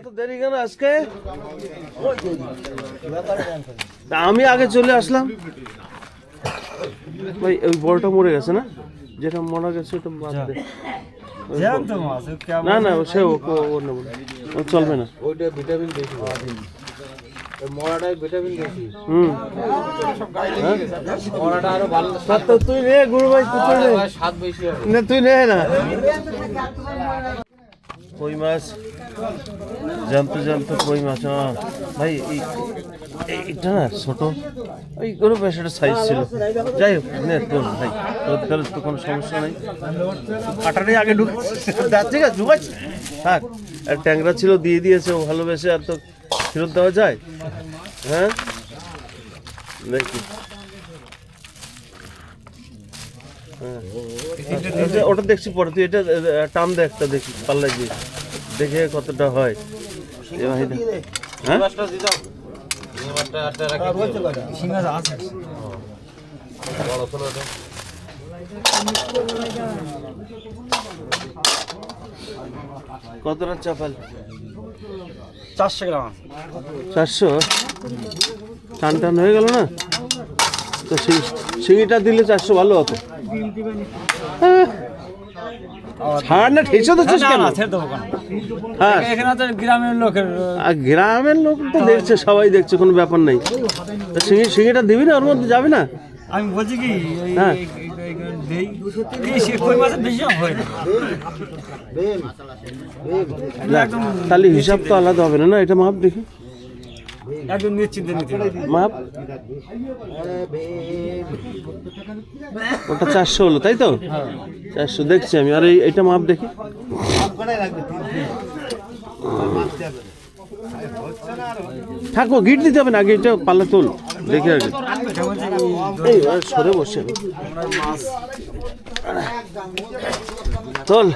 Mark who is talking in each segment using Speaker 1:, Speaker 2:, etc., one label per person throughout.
Speaker 1: এত দেরি কেন আজকে? আমি আগে চলে আসলাম ভাই। ওই বড়টা মরে গেছে না? যেটা মরা গেছে ওটা বাদ দে। না না সে ওর নেব, চলবে না। ওইটা ভিটামিন বেশি, মরাটাই ভিটামিন বেশি। মরাটা আরো ভালো। তুই নে গুরু ভাই, স্বাদ বেশি হবে না, তুই নে না। কই মাছ, জ্যান্ত জ্যান্ত কই মাছ ভাই। এইটা না ছোট, ওই গরু বেশ একটা সাইজ ছিল। যাই হোক নে তোর ভাই, তোর তো কোনো সমস্যা নেই। কাটাটাই আগে ঢুকেছে, ঠিক আছে ঢুকাচ্ছি থাক। আর ট্যাংরা ছিল দিয়ে দিয়েছে ও ভালোবেসে, আর তো ফেরত দেওয়া যায়? হ্যাঁ দেখি, ওটা দেখছি পরে। তুই এটা টান দে একটা, দেখি পাল্লাই দিয়ে দেখে কতটা হয়। হ্যাঁ কতটা চাপাল?
Speaker 2: 400 গ্রাম।
Speaker 1: 400 টান টান হয়ে গেল না তো? শিঙিটা দিলে 400 ভালো হতো। ছাড় না, ঠেসে তো হ্যাঁ, গ্রামের লোক তো দেখছে, সবাই দেখছে, কোনো ব্যাপার নাই। শিঙিটা দিবি না, ওর মধ্যে যাবে না?
Speaker 2: আমি বলছি কি,
Speaker 1: হ্যাঁ তাহলে হিসাব তো আলাদা হবে না। এটা মাপ দেখি,
Speaker 2: একদম নিশ্চিন্তে নিতে
Speaker 1: মাপ। ওটা 400 হলো তাই তো? 400 দেখছি আমি। আর এইটা মাপ দেখি। থাকো, গিট দিতে হবে না, আগে এটা পাল্লা তোল দেখে আগে। এই সরে বসে তোল।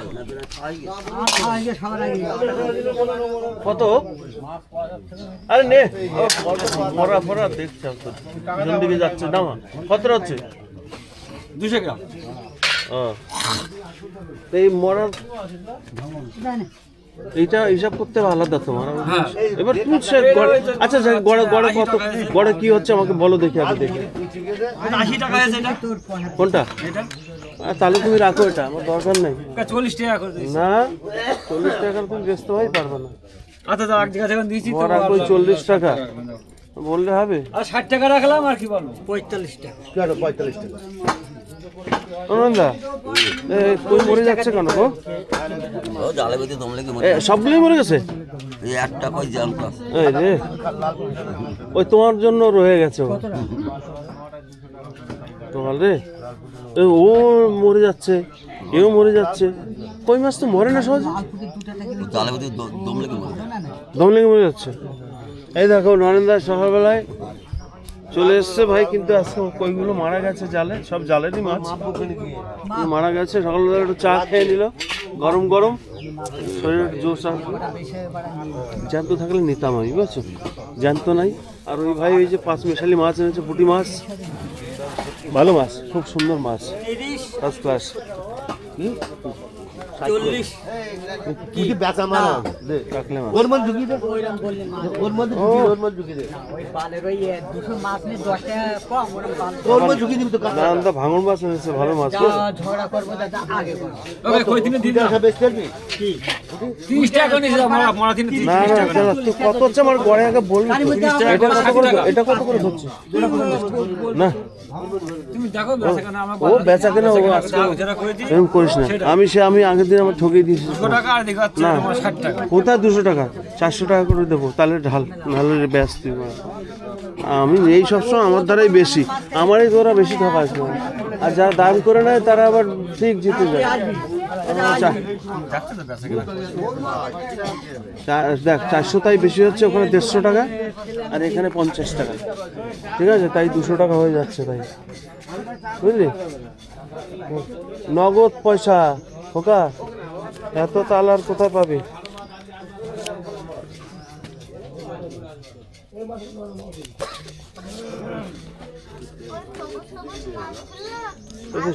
Speaker 1: কত? আরে নে, মরা ফরা দেখছি পিছন দিকে যাচ্ছে। দাম কতটা হচ্ছে?
Speaker 2: 200 গ্রাম।
Speaker 1: এই মরার এইটা হিসাব করতে হবে আলাদা তোমার। এবার তুমি আচ্ছা গড়ে কত, গড়ে কি হচ্ছে আমাকে বলো দেখি আগে দেখি।
Speaker 2: 80 টাকা আছে এটা।
Speaker 1: কোনটা? তাহলে তুমি রাখো, এটা আমার দরকার নেই।
Speaker 2: 40 টাকা করে দিই
Speaker 1: না, 40 টাকা তুমি বেচতে ভাই পারবে না।
Speaker 2: আচ্ছা এক জায়গা থেকে দিয়েছি তো,
Speaker 1: মরা কই 40 টাকা বললে হবে?
Speaker 2: আর 60 টাকা রাখলাম, আর কি বলবো 45 টাকা।
Speaker 1: কেন 45 টাকা? অনন্দা কই মরে যাচ্ছে কেন গো? সবগুলোই মরে গেছে? এই রে, ওই তোমার জন্য রয়ে গেছে তোমার রে। ও মরে যাচ্ছে, এও মরে যাচ্ছে। কই মাছ তো মরে না সহজে, দম লেগে মরে যাচ্ছে। এই দেখো নরেন্দা সকালবেলায় চলে এসছে ভাই, কিন্তু আজকে কইগুলো মারা গেছে জালে, সব জালেরই মাছ মারা গেছে। সকালবেলা একটু চা খেয়ে নিল গরম গরম, শরীরে একটু জোশ আসবে। জ্যান্ত থাকলে নিতাম আমি, বুঝছো? জ্যান্ত নাই। আর ওই ভাই ওই যে 5 মিশালি মাছ এনেছে, পুঁটি মাছ, ভালো মাছ, খুব সুন্দর মাছ, ফার্স্ট ক্লাস। ভাঙন মাছ এনেছে, ভালো মাছ। কত হচ্ছে আমার গড়ে আগে বলবি? এটা কত করে ধরছে না? ও বেচা কেনা এরকম করিস না। আমি আগের দিন আমার ঠকিয়ে দিয়েছি না। কোথায় 200 টাকা? 400 টাকা করে দেবো, তাহলে ঢাল ব্যস্ত। আমি এই সবসময় আমার দ্বারাই বেশি, আমারই তোরা বেশি ঠকাস না। আর যারা দাম করে নেয় তারা আবার ঠিক জিতে যায়। দেখ 400 তাই বেশি হচ্ছে, ওখানে 150 টাকা আর এখানে 50 টাকা, ঠিক আছে? তাই 200 টাকা হয়ে যাচ্ছে। তাই বুঝলি, নগদ পয়সা খোকা, এত তাল আর কোথায় পাবি?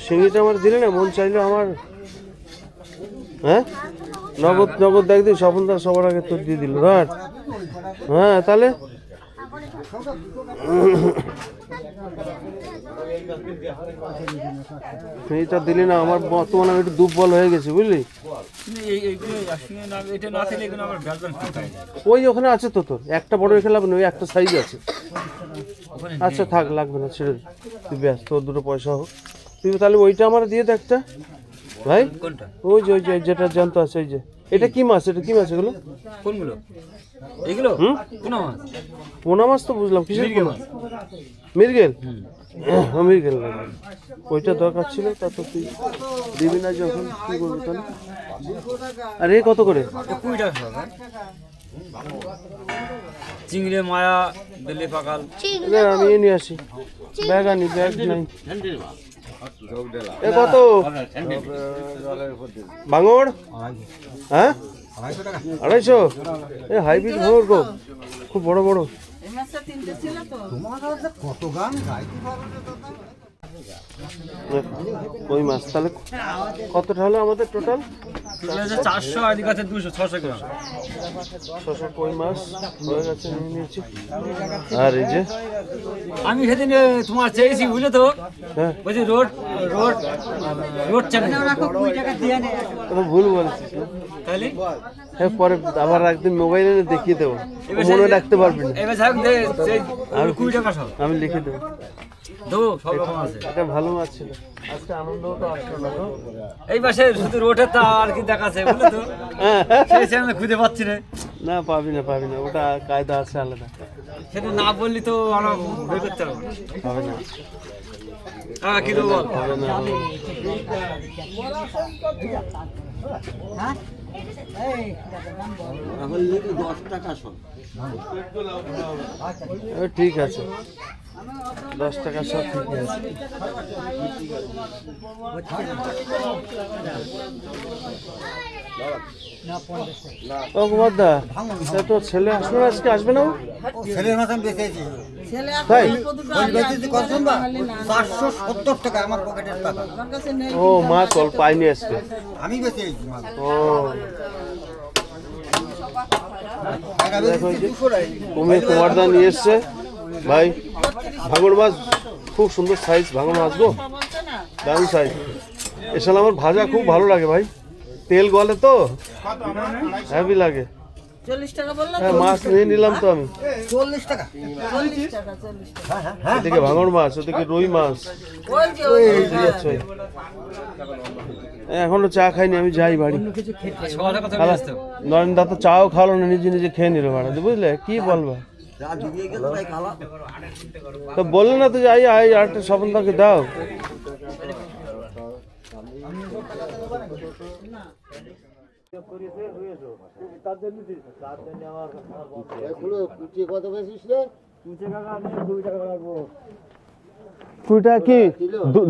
Speaker 1: শিঙিটা আমার দিলে না, মন চাইলো আমার। হ্যাঁ নগদ নগদ দেখ দিই, স্বপনদা সবার আগে তোর দিয়ে দিল। হ্যাঁ হ্যাঁ, তাহলে এইটা দিলি না, আমার বর্তমানে একটু দুর্বল হয়ে গেছে বুঝলি। ওই ওখানে আছে তো তোর একটা বড় রেখে লাভ নেই, ওই একটা সাইজ আছে। আচ্ছা থাক, লাগবে না, ছেড়ে দে, তুই ব্যস্ত, তোর দুটো পয়সা হোক। তুই তাহলে ওইটা আমার দিয়ে দে একটা ভাই। ওই যে যেটা জ্যান্ত আছে, ওই যে। এটা কি মাছ, এটা কি মাছ এগুলো?
Speaker 2: কোনগুলো? এগুলো পোনা মাছ।
Speaker 1: পোনা মাছ তো বুঝলাম, কিসের পোনা? মৃগেল। হ্যাঁ মৃগেল লাগে, ওইটা দরকার ছিল। তা তো তুই দিবি না যখন, কি করবি তাহলে? আর এ কত করে?
Speaker 2: 20 টাকা। চিংড়ি, মায়া, বেলে পাকাল।
Speaker 1: আমি এ নিয়ে আসি, ব্যাগ আনি, ব্যাগ নাই। এ কত ভাঙড়? হ্যাঁ 250। এ হাইব্রিড ভাঙড় গো, খুব বড় বড়। ওই মাছ তাহলে কতটা হলো আমাদের টোটাল?
Speaker 2: 400 আর দিকে 200, 600 গ্রাম।
Speaker 1: 600 কই মাছ হয়ে গেছে, নিয়ে নিয়েছি। আর এই যে
Speaker 2: আমি সেদিন তোমার চেয়েছি বুঝলে তো,
Speaker 1: হ্যাঁ
Speaker 2: বলছি রোড রোড রোড চ্যানেল
Speaker 1: ভুল বলছিস না?
Speaker 2: তাহলে
Speaker 1: হ্যাঁ, পরে আবার একদিন মোবাইলে দেখিয়ে দেবো, মনে রাখতে পারবি না।
Speaker 2: এবার সাহেব দে 20 টাকা সব
Speaker 1: আমি লিখে দেবো।
Speaker 2: দেবো, সব রকম আছে।
Speaker 1: এটা ভালো মাছ ছিল, আজকে আনন্দও তো আসলো না তো।
Speaker 2: এই পাশে শুধু রোডের তা আর কি দেখাচ্ছে বুঝলে তো, সেই চ্যানেল খুঁজে পাচ্ছি রে।
Speaker 1: না পাবি না, পাবি না, ওটা কায়দা আছে আলাদা।
Speaker 2: সেটা না বললি তো আমরা বের করতে পারবো না।
Speaker 1: হবে না,
Speaker 2: হ্যাঁ কি দেবো বল?
Speaker 1: হবে না, হবে না। ঠিক আছে, 10 টাকা সব ঠিক আছে। ও কুমার দা, তোর ছেলে আসবে না আজকে? আসবে না?
Speaker 3: ছেলের মতন বেঁচেছি।
Speaker 1: তাই?
Speaker 3: 470 টাকা আমার পকেটের টাকা।
Speaker 1: ও মা কল পাইনি আজকে।
Speaker 3: আমি বেঁচেছি মাল।
Speaker 1: ও কুমার দা নিয়ে এসছে ভাই ভাঙড় মাছ, খুব সুন্দর সাইজ ভাঙড় মাছ গো, দারুণ সাইজ। এসব আমার ভাজা খুব ভালো লাগে ভাই, তেল গলে তো হ্যাভি লাগে।
Speaker 4: 40 টাকা বললাম।
Speaker 1: হ্যাঁ মাছ নিয়ে নিলাম তো আমি।
Speaker 3: 40 টাকা।
Speaker 4: 40 টাকা, 40 টাকা।
Speaker 1: এদিকে ভাঙড় মাছ, ওদিকে রুই মাছ।
Speaker 4: ওই যে ওই
Speaker 1: ঠিক আছে, এখনো চা খাইনি, আমি যাই বাড়ি।
Speaker 2: সকালে কথা
Speaker 1: খালা,
Speaker 2: বলছিস তো?
Speaker 1: নরেন্দা তো চাও খাওয়ালো না, নিজে নিজে খেয়ে নিল ভাড়া, বুঝলে কি বলবা? তো বললে না তো যে আই আরেকটা স্বপনদাকে দাও।
Speaker 3: কত বেশিস রে?
Speaker 1: 20 টাকা কি?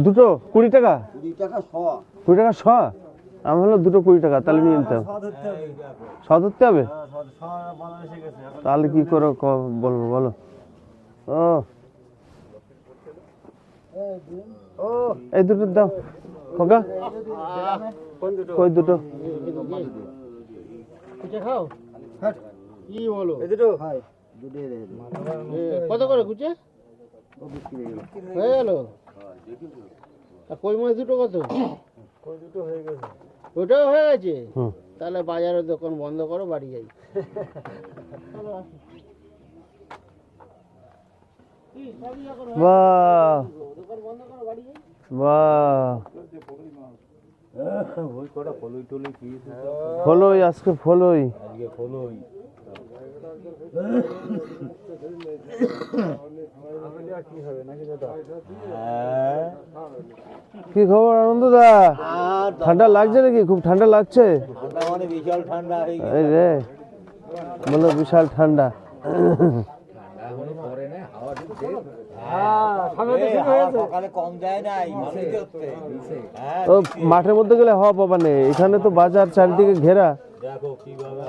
Speaker 1: দুটো 20 টাকা?
Speaker 3: 20 টাকা 100।
Speaker 1: 20 টাকা 100? আমি হলো দুটো 20 টাকা, তাহলে নিয়ে নিতে হবে। 100 ধরতে হবে? তাহলে কি করে বলবো বলো? ও এই দুটো দাও খোকা। কই দুটো?
Speaker 3: কি বলো?
Speaker 1: এই দুটো
Speaker 3: কত করে কুচে? হয়ে গেল। আর কই মাছ দুটো কত?
Speaker 1: কই দুটো হয়ে গেছে।
Speaker 3: ওটাও হয়ে গেছে?
Speaker 1: হুম।
Speaker 3: তাহলে বাজারের দোকান বন্ধ করো, বাড়ি যাই।
Speaker 1: বাহ বাহ, ফলই আজকে, ফলই কি খবর আনন্দ দা? ঠান্ডা লাগছে নাকি? খুব ঠান্ডা লাগছে।
Speaker 3: বিশাল ঠান্ডা।
Speaker 1: এই রে বলো, বিশাল ঠান্ডা।
Speaker 3: কম যায় নাই।
Speaker 1: ও মাঠের মধ্যে গেলে হওয়া পাবা নেই, এখানে তো বাজার চারিদিকে ঘেরা,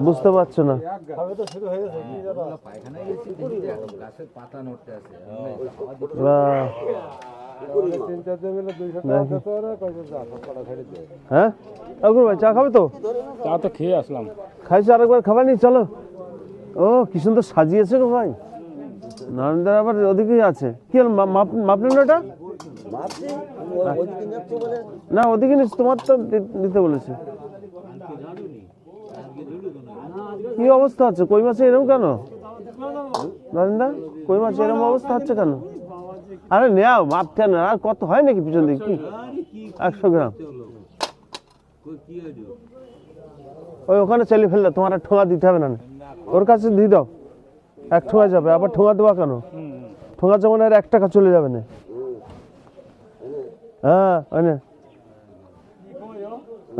Speaker 1: বুঝতে পারছো না। বাহ, হ্যাঁ অগ্র ভাই চা খাবে তো?
Speaker 2: চা তো খেয়ে আসলাম।
Speaker 1: খাইছো আরেকবার খাবার নি চলো। ও কি সুন্দর সাজিয়েছে গো ভাই। নারায়ণদার আবার ওদিকেই আছে। কি হলো মাপলেন না ওটা? না ওদিকে নিস, তোমার তো নিতে বলেছে। কি অবস্থা আছে কই মাছে এরকম কেন নারায়ণদা? কই মাছে এরকম অবস্থা হচ্ছে কেন? আরে নেও মাপ কেন, আর কত হয় নাকি পিছন দিকে? কি 100 গ্রাম ওই ওখানে চালিয়ে ফেললে তোমার আর ঠোঙা দিতে হবে না, ওর কাছে দিয়ে দাও। 1 ঠোঙা যাবে, আবার ঠোঙা দেওয়া কেন? ঠোঙা যেমন আর 1 টাকা চলে যাবে না। হ্যাঁ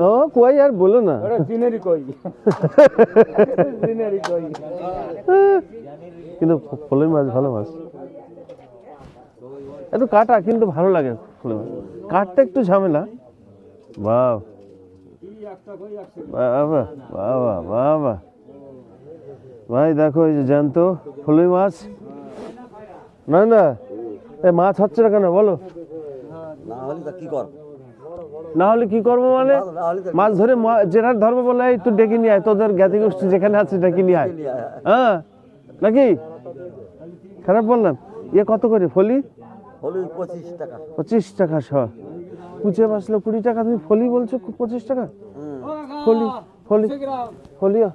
Speaker 1: ও কই আর বলো না, কিন্তু ফলের মাছ ভালো মাছ, একটু কাটা কিন্তু ভালো লাগে। ফলের মাছ কাটতে একটু ঝামেলা। বাহ বাবা বাবা বাবা ভাই দেখো এই যে জ্যান্ত ফলুই মাছ। না না এই মাছ হচ্ছে না কেন বলো? না হলে কি করবো মানে? মাছ ধরে জেরার ধর্ম বলে এই তুই ডেকে নিয়ে আয়, তোদের জ্ঞাতি গোষ্ঠী যেখানে আছে ডেকে নিয়ে আয়। হ্যাঁ নাকি খারাপ বললাম? ইয়ে কত করে ফলি? 25 টাকা শ। কুচে বাসলো 20 টাকা, তুমি ফলি বলছো 25 টাকা? ফলি ফলি ফলিও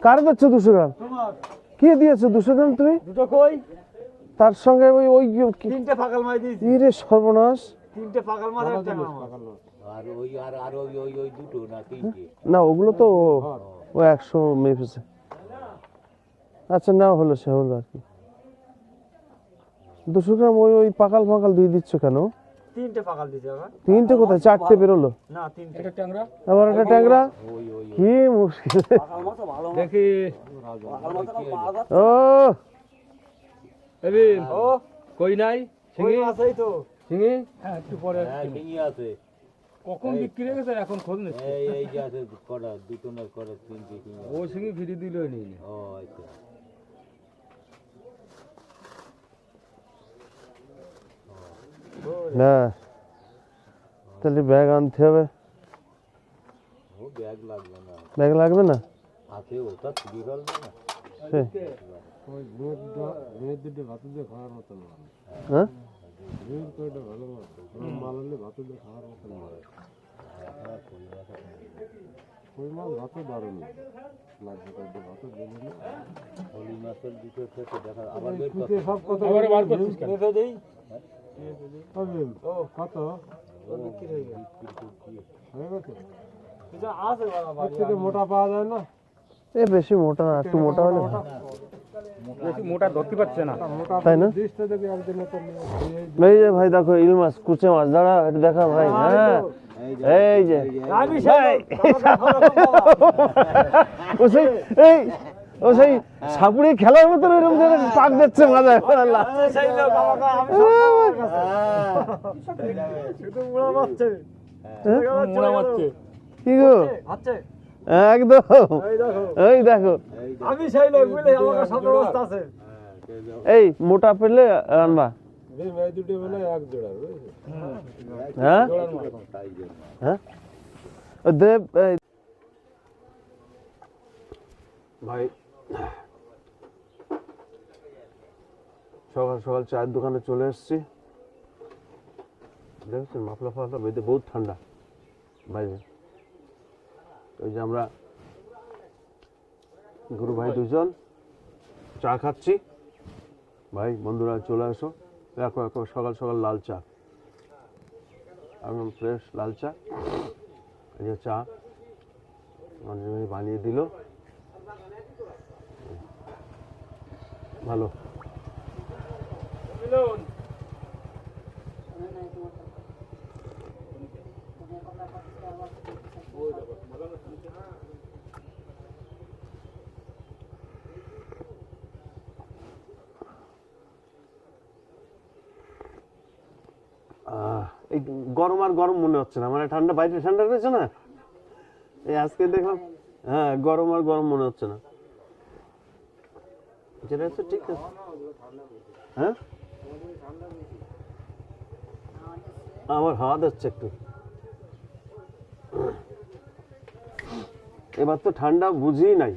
Speaker 1: কারে দিচ্ছ 200 গ্রাম? কি দিয়েছো 200 গ্রাম তুমি?
Speaker 2: দুটো কই,
Speaker 1: তার সঙ্গে ওই ওই
Speaker 2: 3টে পাকাল মাছ দিয়েছি।
Speaker 1: রে সর্বনাশ।
Speaker 2: 3টে পাকাল মাছ একটা
Speaker 1: না ওগুলো তো ও 100 মেপেছে। আচ্ছা না হলো সে হলো আর কি। 200 গ্রাম ওই ওই পাকাল ফাকাল দিয়ে দিচ্ছ কেন?
Speaker 2: 3টে পাকাল দিয়েছি আবার।
Speaker 1: 3টে কোথায়? 4টে বেরোলো।
Speaker 2: না 3টে। এটা ট্যাংরা।
Speaker 1: আবার একটা ট্যাংরা। কি মুশকিল।
Speaker 2: দেখি
Speaker 1: ও
Speaker 2: এবিন ও কই নাই শিঙি আছেই তো। শিঙি হ্যাঁ একটু পরে শিঙি আছে। কখন বিক্রি হয়ে গেছে এখন খোঁজ নেই। এই যে আছে কটা দুটো না করে 3টে শিঙি। ও শিঙি ফিরে দিলই নি। ও আচ্ছা
Speaker 1: না তাহলে ব্যাগ আনতে হবে।
Speaker 2: ও ব্যাগ লাগবে না।
Speaker 1: ব্যাগ লাগবে না?
Speaker 2: আছে ওটা ফিরে গেল না। ওই দুধ দুধ ভাত দিয়ে খাওয়ার মতো না।
Speaker 1: হ্যাঁ
Speaker 2: দুধ কোটা ভালো মাল হলে ভাত দিয়ে খাওয়ার মতো না। কই মাছ ভাত দারুণ লাগবে, কত ভাত দিলে না। হলি মাছের দুটো থেকে দেখা আবার বের করতে সব কত আবার বার করছিস কেন? রেখে দেই। ও কত ও বিক্রি হয়ে গেল। হয়ে গেছে এটা আছে বাবা বাড়ি থেকে মোটা পাওয়া যায় না।
Speaker 1: এ বেশি মোটা না, একটু মোটা হলে
Speaker 2: বেশি মোটা ধরতে পারছে না,
Speaker 1: তাই না? এই যে ভাই দেখো ইল মাছ কুচে মাছ, দাঁড়া এটা দেখা ভাই। হ্যাঁ এই যে ও সেই এই ও সেই সাপুড়ি খেলার মতো এরকম পাক দিচ্ছে মাথায়। কি গো একদম এই দেখো
Speaker 2: আমি সেই লোক বলে আমার সব অবস্থা আছে।
Speaker 1: এই মোটা পেলে আনবা। হ্যাঁ হ্যাঁ দেব ভাই সকাল সকাল চায়ের দোকানে চলে এসেছি। দেখছেন মাফলা ফাফলা বেঁধে, বহুত ঠান্ডা বাইরে। ওই যে আমরা গুরু ভাই দুজন চা খাচ্ছি। ভাই বন্ধুরা চলে আসো, দেখো এখন সকাল সকাল লাল চা, একদম ফ্রেশ লাল চা। এই যে চা বানিয়ে দিল, ভালো। এই গরম আর গরম মনে হচ্ছে না, মানে ঠান্ডা বাইরে ঠান্ডা রয়েছে না, এই আজকে দেখলাম হ্যাঁ গরম আর গরম মনে হচ্ছে না, যেটা হচ্ছে ঠিক আছে। হ্যাঁ আমার হাওয়া দিচ্ছে একটু। এবার তো ঠান্ডা বুঝি নাই।